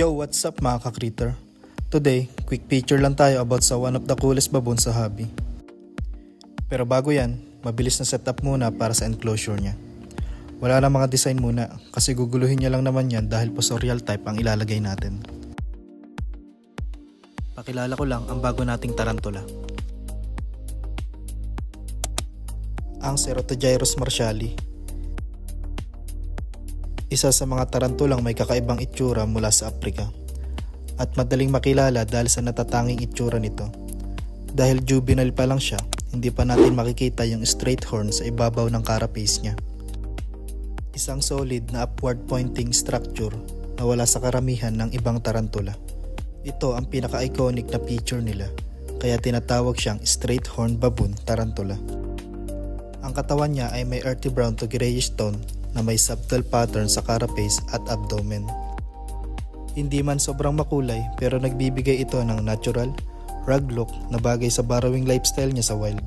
Yo, what's up mga ka-critter? Today, quick picture lang tayo about sa one of the coolest baboon sa hobby. Pero bago yan, mabilis na setup muna para sa enclosure niya. Wala na mga design muna kasi guguluhin niya lang naman yan dahil posorial type ang ilalagay natin. Pakilala ko lang ang bago nating tarantula. Ang Cerotogyrus marshalli. Isa sa mga tarantulang may kakaibang itsura mula sa Africa at madaling makilala dahil sa natatanging itsura nito. Dahil juvenile pa lang siya, hindi pa natin makikita yung straight horn sa ibabaw ng carapace niya. Isang solid na upward pointing structure na wala sa karamihan ng ibang tarantula. Ito ang pinaka-iconic na feature nila, kaya tinatawag siyang straight horn baboon tarantula. Ang katawan niya ay may earthy brown to grayish tone na may subtle pattern sa carapace at abdomen. Hindi man sobrang makulay pero nagbibigay ito ng natural, rugged look na bagay sa burrowing lifestyle niya sa wild.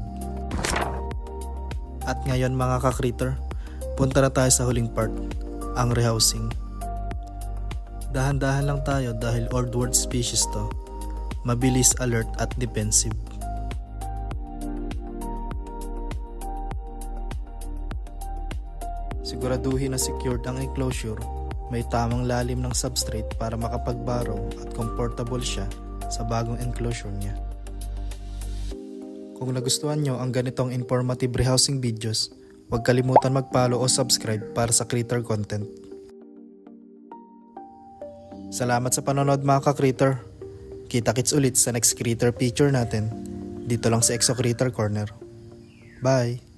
At ngayon mga ka-critter, punta na tayo sa huling part, ang rehousing. Dahan-dahan lang tayo dahil old world species to, mabilis, alert at defensive. Siguraduhin na secured ang enclosure, may tamang lalim ng substrate para makapag-burrow at comfortable siya sa bagong enclosure niya. Kung nagustuhan nyo ang ganitong informative rehousing videos, huwag kalimutan mag-follow o subscribe para sa critter content. Salamat sa panonood mga ka-critter. Kita-kits ulit sa next critter picture natin, dito lang sa Exo Critter Corner. Bye!